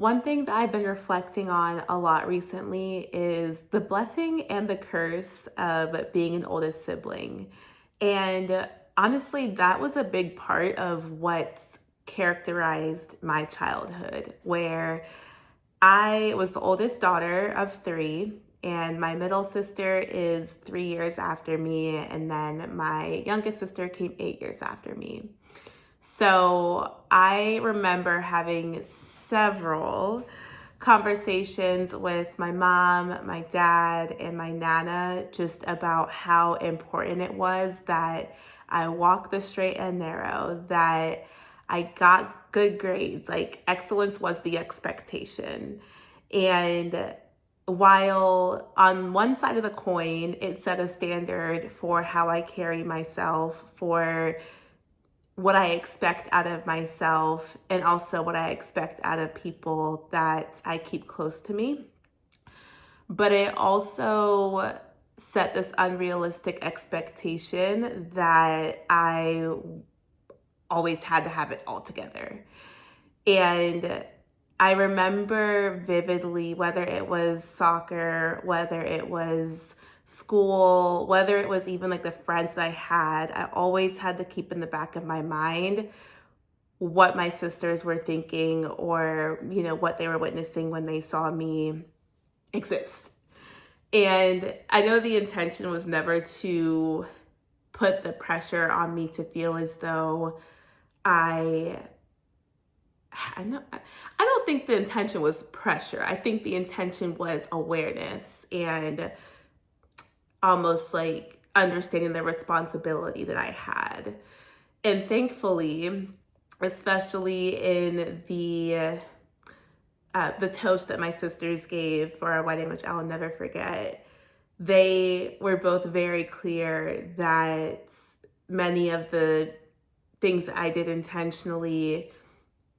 One thing that I've been reflecting on a lot recently is the blessing and the curse of being an oldest sibling. And honestly, that was a big part of what characterized my childhood, where I was the oldest daughter of three, and my middle sister is 3 years after me, and then my youngest sister came 8 years after me. So I remember having several conversations with my mom, my dad, and my nana just about how important it was that I walk the straight and narrow, that I got good grades. Like excellence was the expectation. And while on one side of the coin, it set a standard for how I carry myself, for what I expect out of myself, and also what I expect out of people that I keep close to me. But it also set this unrealistic expectation that I always had to have it all together. And I remember vividly, whether it was soccer, whether it was school, whether it was even like the friends that I had, I always had to keep in the back of my mind what my sisters were thinking, or, what they were witnessing when they saw me exist. And I know the intention was never to put the pressure on me to feel as though I I don't think the intention was pressure. I think the intention was awareness and almost like understanding the responsibility that I had. And thankfully, especially in the toast that my sisters gave for our wedding, which I'll never forget, they were both very clear that many of the things that I did intentionally,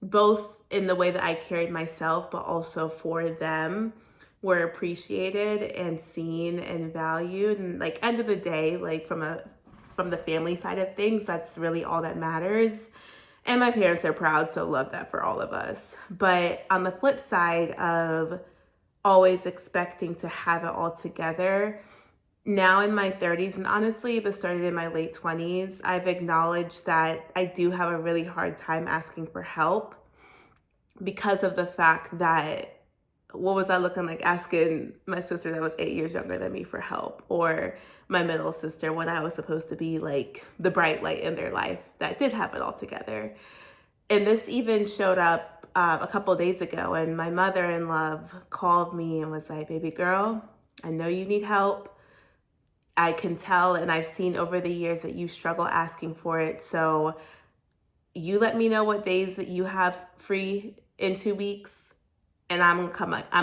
both in the way that I carried myself, but also for them, were appreciated and seen and valued. And like end of the day, like from the family side of things, that's really all that matters. And my parents are proud, so love that for all of us. But on the flip side of always expecting to have it all together, now in my 30s, and honestly, this started in my late 20s, I've acknowledged that I do have a really hard time asking for help because of the fact that what was I looking like asking my sister that was 8 years younger than me for help, or my middle sister when I was supposed to be like the bright light in their life that did have it all together. And this even showed up a couple of days ago, and my mother-in-law called me and was like, "Baby girl, I know you need help. I can tell, and I've seen over the years that you struggle asking for it. So you let me know what days that you have free in 2 weeks, and I'm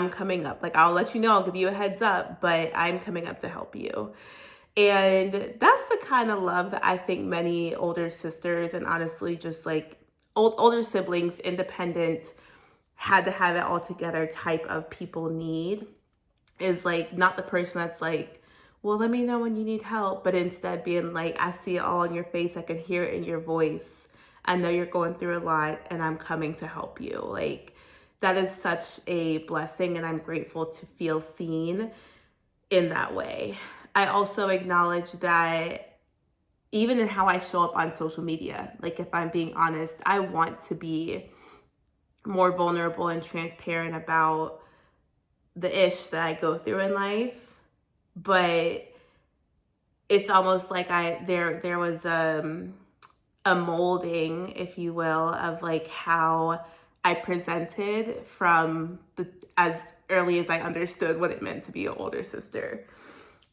coming up. Like I'll let you know, I'll give you a heads up, but I'm coming up to help you." And that's the kind of love that I think many older sisters, and honestly just like older siblings, independent, had to have it all together type of people need, is like not the person that's like, "Well, let me know when you need help," but instead being like, "I see it all in your face. I can hear it in your voice. I know you're going through a lot, and I'm coming to help you." Like that is such a blessing, and I'm grateful to feel seen in that way. I also acknowledge that even in how I show up on social media, like if I'm being honest, I want to be more vulnerable and transparent about the ish that I go through in life, but it's almost like there was a molding, if you will, of like how I presented from the as early as I understood what it meant to be an older sister.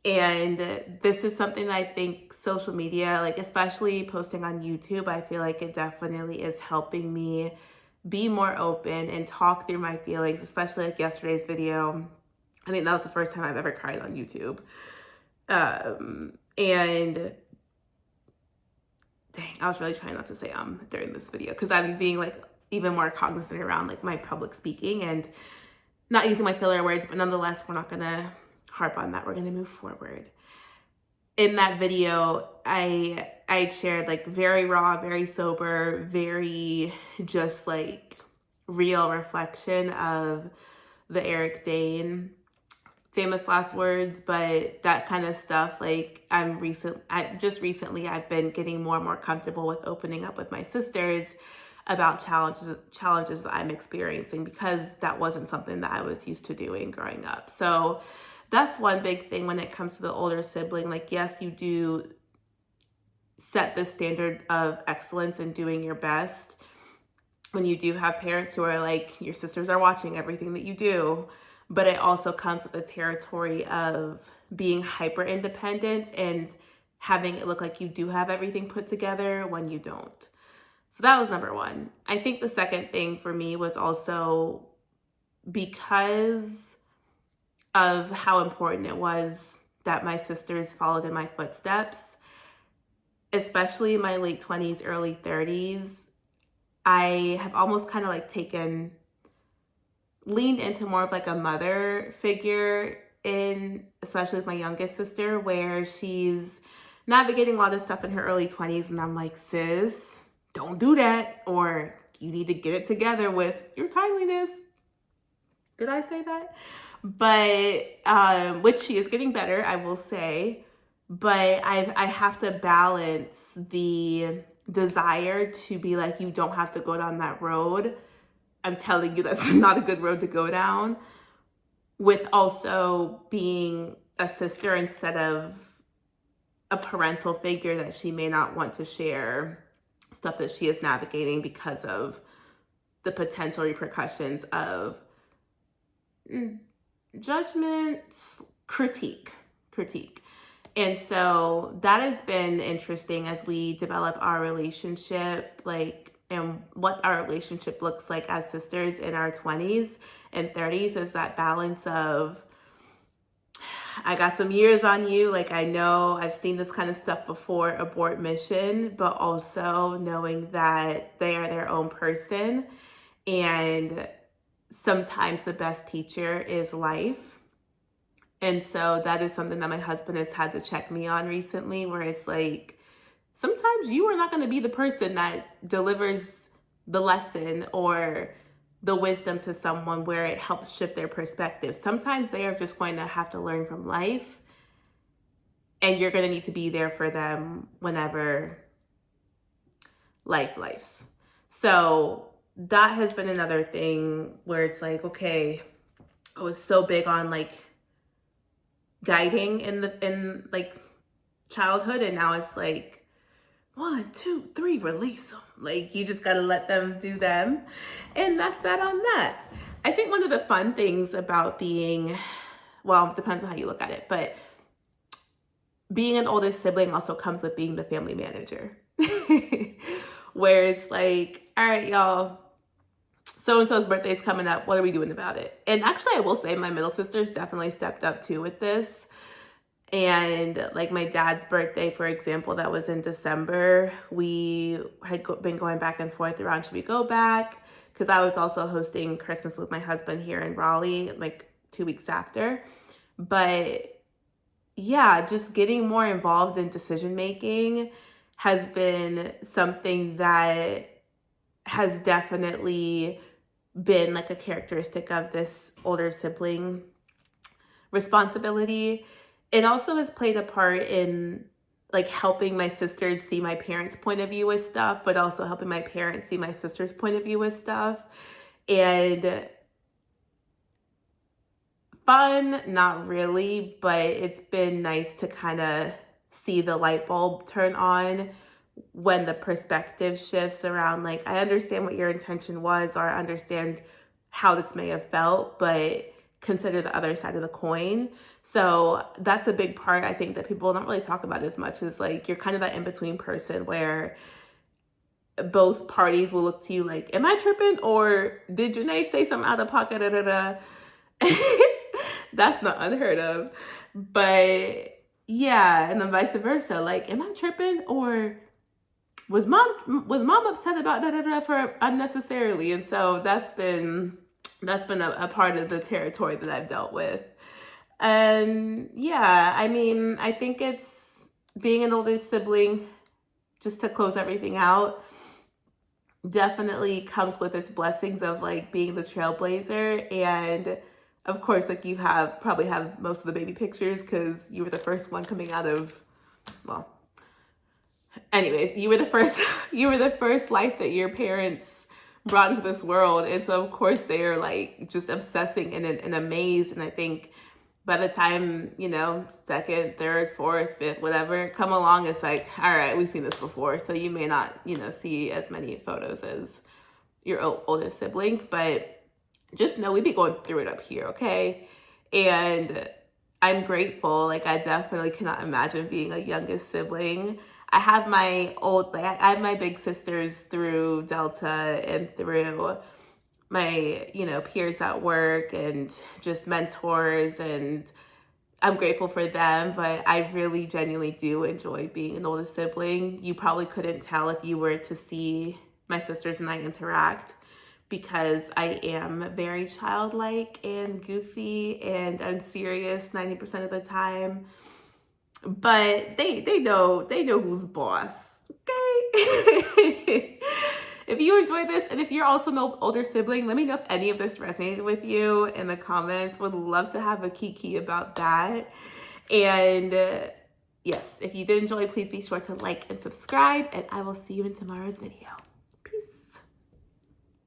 And this is something that I think social media, like especially posting on YouTube, I feel like it definitely is helping me be more open and talk through my feelings, especially like yesterday's video. I think that was the first time I've ever cried on YouTube. And dang, I was really trying not to say during this video because I'm being like even more cognizant around like my public speaking and not using my filler words, but nonetheless, we're not gonna harp on that. We're gonna move forward. In that video, I shared like very raw, very sober, very just like real reflection of the Eric Dane famous last words, but that kind of stuff, like just recently I've been getting more and more comfortable with opening up with my sisters about challenges that I'm experiencing, because that wasn't something that I was used to doing growing up. So that's one big thing when it comes to the older sibling. Like, yes, you do set the standard of excellence in doing your best when you do have parents who are like, your sisters are watching everything that you do, but it also comes with the territory of being hyper independent and having it look like you do have everything put together when you don't. So that was number one. I think the second thing for me was also because of how important it was that my sisters followed in my footsteps, especially in my late 20s, early 30s. I have almost kind of like leaned into more of like a mother figure especially with my youngest sister, where she's navigating a lot of stuff in her early 20s. And I'm like, sis, don't do that. Or you need to get it together with your timeliness. Did I say that? But, which she is getting better, I will say. But I have to balance the desire to be like, you don't have to go down that road. I'm telling you, that's not a good road to go down, with also being a sister instead of a parental figure that she may not want to share stuff that she is navigating because of the potential repercussions of judgment, critique. And so that has been interesting as we develop our relationship, and what our relationship looks like as sisters in our 20s and 30s, is that balance of, I got some years on you, like I know I've seen this kind of stuff before, abort mission, but also knowing that they are their own person, and sometimes the best teacher is life. And so that is something that my husband has had to check me on recently, where it's like, sometimes you are not going to be the person that delivers the lesson or the wisdom to someone where it helps shift their perspective. Sometimes they are just going to have to learn from life, and you're going to need to be there for them whenever life. So that has been another thing where it's like, okay, I was so big on like guiding in like childhood, and now it's like 1, 2, 3, release them. Like, you just gotta let them do them, and that's that on that. I think one of the fun things about being, well, it depends on how you look at it, but being an oldest sibling also comes with being the family manager. Where it's like, all right, y'all, so-and-so's birthday is coming up. What are we doing about it? And actually, I will say my middle sister's definitely stepped up too with this. And like my dad's birthday, for example, that was in December, we had been going back and forth around, should we go back? Because I was also hosting Christmas with my husband here in Raleigh, like 2 weeks after. But yeah, just getting more involved in decision making has been something that has definitely been like a characteristic of this older sibling responsibility. It also has played a part in like helping my sisters see my parents' point of view with stuff, but also helping my parents see my sister's point of view with stuff. And fun, not really, but it's been nice to kind of see the light bulb turn on when the perspective shifts around, like, I understand what your intention was, or I understand how this may have felt, but consider the other side of the coin. So that's a big part, I think, that people don't really talk about as much, is like, you're kind of that in-between person where both parties will look to you like, am I tripping? Or did Janae say something out of pocket? Da, da, da. That's not unheard of. But yeah, and then vice versa. Like, am I tripping? Or was mom upset about da da da for unnecessarily? And so that's been a part of the territory that I've dealt with. And yeah, I mean, I think it's being an oldest sibling, just to close everything out. definitely comes with its blessings of like being the trailblazer. And of course, like you have probably have most of the baby pictures because you were the first one coming out of, well, anyways, you were the first you were the first life that your parents brought into this world. And so of course they are like just obsessing and amazed. And I think by the time, you know, second, third, fourth, fifth, whatever, come along, it's like, all right, we've seen this before. So you may not, you know, see as many photos as your older siblings, but just know we be going through it up here, okay? And I'm grateful. Like I definitely cannot imagine being a youngest sibling. I have my big sisters through Delta and through my, you know, peers at work and just mentors, and I'm grateful for them, but I really genuinely do enjoy being an older sibling. You probably couldn't tell if you were to see my sisters and I interact because I am very childlike and goofy and I'm serious 90% of the time. But they know who's boss. Okay? If you enjoyed this and if you're also an older sibling, let me know if any of this resonated with you in the comments. Would love to have a kiki about that. And yes, if you did enjoy, please be sure to like and subscribe, and I will see you in tomorrow's video.